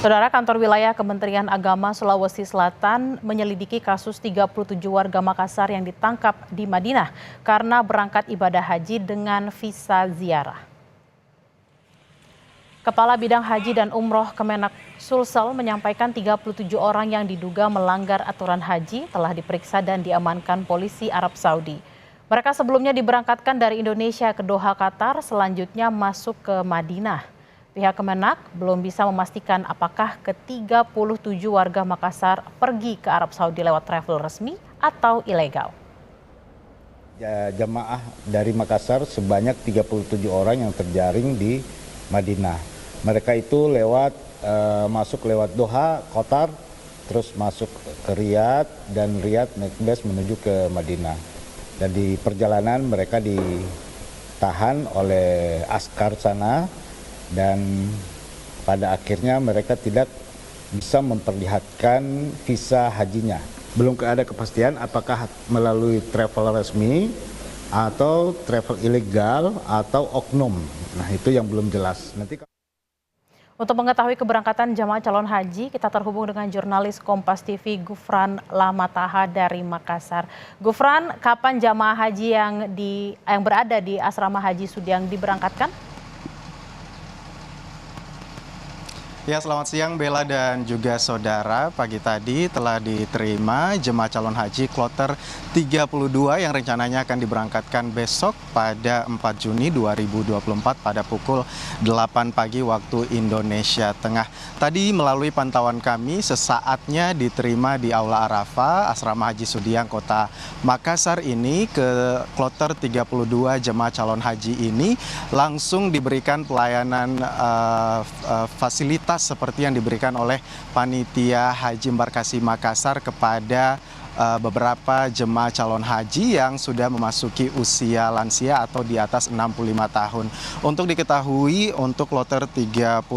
Saudara, kantor wilayah Kementerian Agama Sulawesi Selatan menyelidiki kasus 37 warga Makassar yang ditangkap di Madinah karena berangkat ibadah haji dengan visa ziarah. Kepala Bidang Haji dan Umroh Kemenak Sulsel menyampaikan 37 orang yang diduga melanggar aturan haji telah diperiksa dan diamankan polisi Arab Saudi. Mereka sebelumnya diberangkatkan dari Indonesia ke Doha, Qatar, selanjutnya masuk ke Madinah. Pihak Kemenak belum bisa memastikan apakah ke-37 warga Makassar pergi ke Arab Saudi lewat travel resmi atau ilegal. Jamaah dari Makassar sebanyak 37 orang yang terjaring di Madinah. Mereka itu masuk lewat Doha, Qatar, terus masuk ke Riyadh, dan Riyadh naik bus menuju ke Madinah. Dan di perjalanan mereka ditahan oleh askar sana, dan pada akhirnya mereka tidak bisa memperlihatkan visa hajinya. Belum ada kepastian apakah melalui travel resmi atau travel ilegal atau oknum. Nah, itu yang belum jelas. Untuk mengetahui keberangkatan jamaah calon haji, kita terhubung dengan jurnalis Kompas TV Gufran Lamataha dari Makassar. Gufran, kapan jamaah haji yang berada di asrama haji Sudiang diberangkatkan? Ya, selamat siang Bella dan juga saudara. Pagi tadi telah diterima jemaah calon haji kloter 32 yang rencananya akan diberangkatkan besok pada 4 Juni 2024 pada pukul 8 pagi waktu Indonesia Tengah. Tadi melalui pantauan kami sesaatnya diterima di Aula Arafah, Asrama Haji Sudiang, Kota Makassar ini. Ke kloter 32 jemaah calon haji ini langsung diberikan pelayanan fasilitas seperti yang diberikan oleh Panitia Haji Embarkasi Makassar kepada beberapa jemaah calon haji yang sudah memasuki usia lansia atau di atas 65 tahun. Untuk diketahui, untuk kloter 32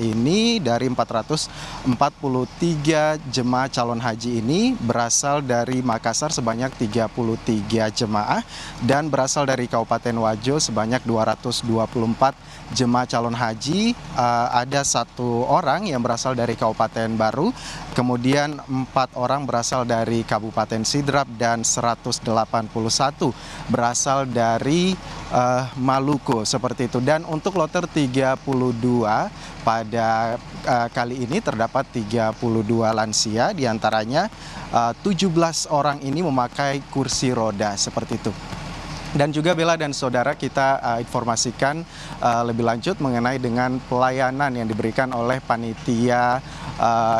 ini dari 443 jemaah calon haji ini berasal dari Makassar sebanyak 33 jemaah dan berasal dari Kabupaten Wajo sebanyak 224 jemaah calon haji. Ada 1 orang yang berasal dari Kabupaten Baru, kemudian 4 orang berasal dari Kabupaten Sidrap, dan 181 berasal dari Maluku, seperti itu. Dan untuk kloter 32 pada kali ini terdapat 32 lansia, diantaranya 17 orang ini memakai kursi roda, seperti itu. Dan juga Bella dan saudara, kita informasikan lebih lanjut mengenai dengan pelayanan yang diberikan oleh panitia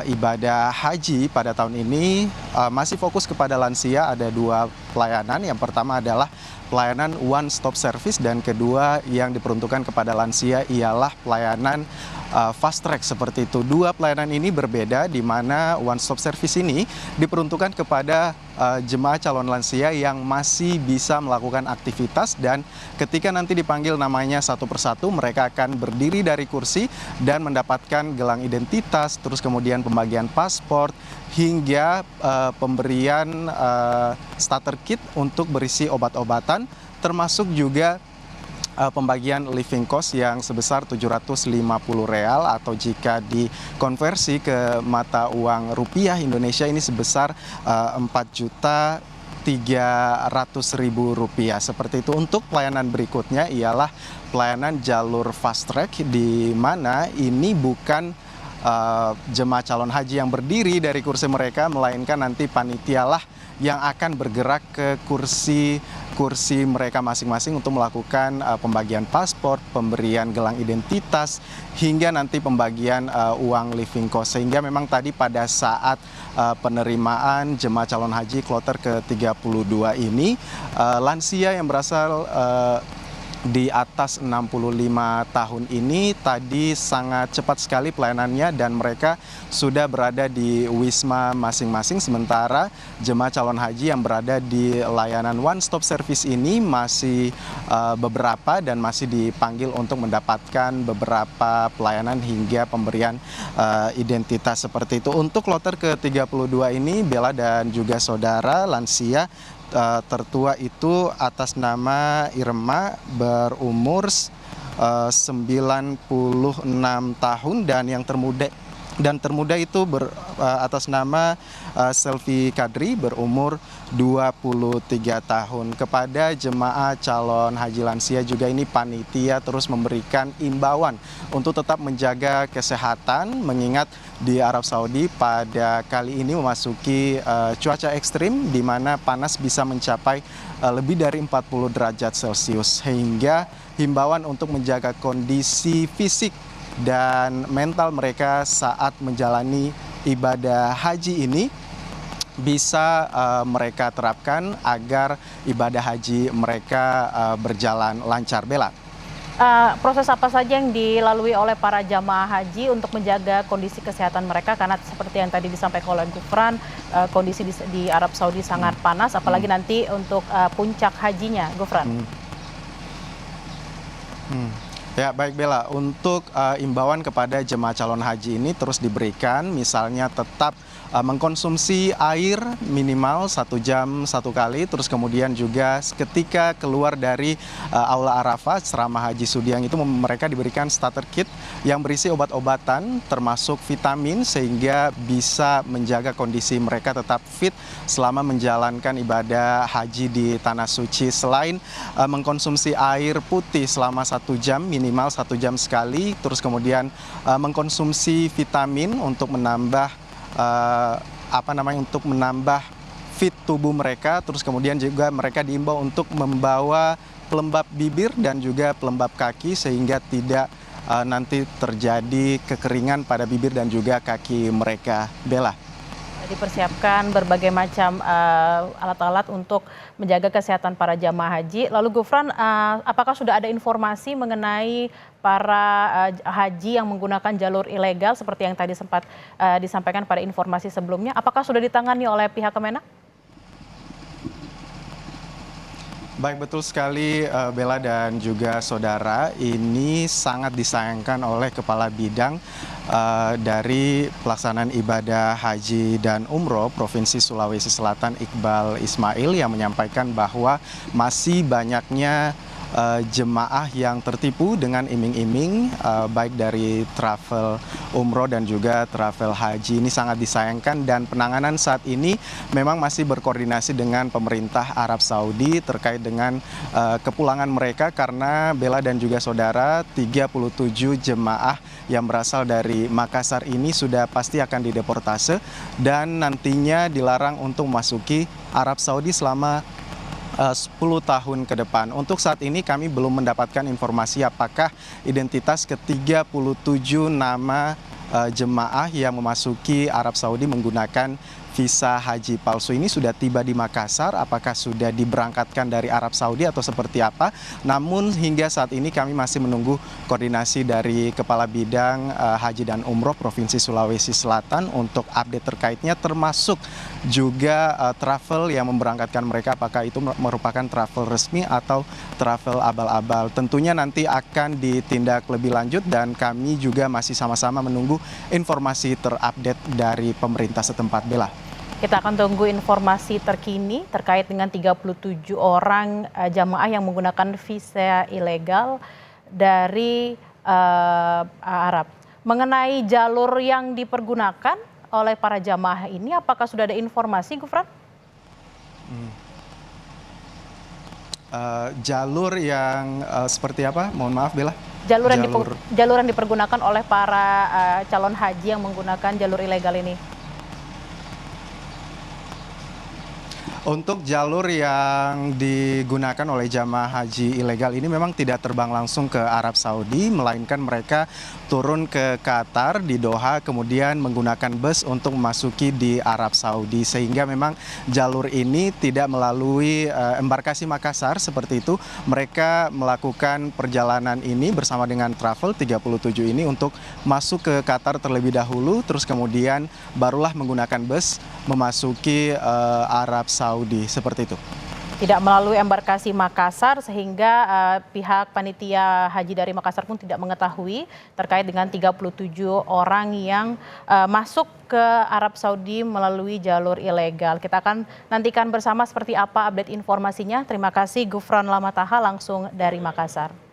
ibadah haji pada tahun ini. Masih fokus kepada lansia, ada 2 pelayanan. Yang pertama adalah pelayanan one stop service, dan kedua yang diperuntukkan kepada lansia ialah pelayanan fast track, seperti itu. 2 pelayanan ini berbeda, di mana one stop service ini diperuntukkan kepada jemaah calon lansia yang masih bisa melakukan aktivitas, dan ketika nanti dipanggil namanya satu persatu, mereka akan berdiri dari kursi dan mendapatkan gelang identitas, terus kemudian pembagian paspor, hingga pemberian starter kit untuk berisi obat-obatan, termasuk juga pembagian living cost yang sebesar 750 real, atau jika dikonversi ke mata uang rupiah Indonesia ini sebesar 4.300.000 rupiah, seperti itu. Untuk pelayanan berikutnya ialah pelayanan jalur fast track, di mana ini bukan jemaah calon haji yang berdiri dari kursi mereka, melainkan nanti panitialah yang akan bergerak ke kursi mereka masing-masing untuk melakukan pembagian paspor, pemberian gelang identitas, hingga nanti pembagian uang living cost. Sehingga memang tadi pada saat penerimaan jemaah calon haji kloter ke-32 ini, lansia yang berasal di atas 65 tahun ini tadi sangat cepat sekali pelayanannya, dan mereka sudah berada di wisma masing-masing. Sementara jemaah calon haji yang berada di layanan one stop service ini masih beberapa, dan masih dipanggil untuk mendapatkan beberapa pelayanan hingga pemberian identitas, seperti itu. Untuk kloter ke-32 ini, Bella dan juga saudara, lansia tertua itu atas nama Irma, berumur 96 tahun, dan yang termuda Dan termuda itu atas nama Selvi Kadri berumur 23 tahun. Kepada jemaah calon haji lansia juga ini panitia terus memberikan imbauan untuk tetap menjaga kesehatan, mengingat di Arab Saudi pada kali ini memasuki cuaca ekstrim di mana panas bisa mencapai lebih dari 40 derajat Celcius, sehingga himbauan untuk menjaga kondisi fisik dan mental mereka saat menjalani ibadah haji ini bisa mereka terapkan agar ibadah haji mereka berjalan lancar. Bella. Proses apa saja yang dilalui oleh para jamaah haji untuk menjaga kondisi kesehatan mereka, karena seperti yang tadi disampaikan oleh Gufran, kondisi di Arab Saudi sangat panas, apalagi nanti untuk puncak hajinya, Gufran. Ya, baik Bella, untuk imbauan kepada jemaah calon haji ini terus diberikan, misalnya tetap mengkonsumsi air minimal 1 jam 1 kali, terus kemudian juga ketika keluar dari Aula Arafah ceramah Haji Sudiang itu mereka diberikan starter kit yang berisi obat-obatan termasuk vitamin sehingga bisa menjaga kondisi mereka tetap fit selama menjalankan ibadah haji di Tanah Suci. Selain mengkonsumsi air putih selama 1 jam, minimal 1 jam sekali, terus kemudian mengkonsumsi vitamin untuk menambah untuk menambah fit tubuh mereka, terus kemudian juga mereka diimbau untuk membawa pelembab bibir dan juga pelembab kaki sehingga tidak nanti terjadi kekeringan pada bibir dan juga kaki mereka. Bella. Dipersiapkan berbagai macam alat-alat untuk menjaga kesehatan para jamaah haji. Lalu Gufran, apakah sudah ada informasi mengenai para haji yang menggunakan jalur ilegal seperti yang tadi sempat disampaikan pada informasi sebelumnya? Apakah sudah ditangani oleh pihak Kemenak? Baik, betul sekali Bella dan juga saudara, ini sangat disayangkan oleh Kepala Bidang dari pelaksanaan ibadah haji dan umroh Provinsi Sulawesi Selatan, Iqbal Ismail, yang menyampaikan bahwa masih banyaknya jemaah yang tertipu dengan iming-iming baik dari travel umroh dan juga travel haji. Ini sangat disayangkan dan penanganan saat ini memang masih berkoordinasi dengan pemerintah Arab Saudi terkait dengan kepulangan mereka, karena Bella dan juga saudara 37 jemaah yang berasal dari Makassar ini sudah pasti akan dideportase dan nantinya dilarang untuk memasuki Arab Saudi selama 10 tahun ke depan. Untuk saat ini kami belum mendapatkan informasi apakah identitas ke-37 nama jemaah yang memasuki Arab Saudi menggunakan visa haji palsu ini sudah tiba di Makassar, apakah sudah diberangkatkan dari Arab Saudi atau seperti apa. Namun hingga saat ini kami masih menunggu koordinasi dari Kepala Bidang Haji dan Umroh Provinsi Sulawesi Selatan untuk update terkaitnya, termasuk juga travel yang memberangkatkan mereka, apakah itu merupakan travel resmi atau travel abal-abal. Tentunya nanti akan ditindak lebih lanjut dan kami juga masih sama-sama menunggu informasi terupdate dari pemerintah setempat. Bella. Kita akan tunggu informasi terkini terkait dengan 37 orang jamaah yang menggunakan visa ilegal dari Arab. Mengenai jalur yang dipergunakan oleh para jamaah ini, apakah sudah ada informasi, Gufran? Jalur yang seperti apa? Mohon maaf, Bella. Jalur yang dipergunakan oleh para calon haji yang menggunakan jalur ilegal ini. Untuk jalur yang digunakan oleh jamaah haji ilegal ini memang tidak terbang langsung ke Arab Saudi, melainkan mereka turun ke Qatar di Doha, kemudian menggunakan bus untuk memasuki di Arab Saudi. Sehingga memang jalur ini tidak melalui embarkasi Makassar seperti itu. Mereka melakukan perjalanan ini bersama dengan travel 37 ini untuk masuk ke Qatar terlebih dahulu, terus kemudian barulah menggunakan bus memasuki Arab Saudi, seperti itu. Tidak melalui embarkasi Makassar, sehingga pihak panitia haji dari Makassar pun tidak mengetahui terkait dengan 37 orang yang masuk ke Arab Saudi melalui jalur ilegal. Kita akan nantikan bersama seperti apa update informasinya. Terima kasih Gufran Lamataha langsung dari Makassar.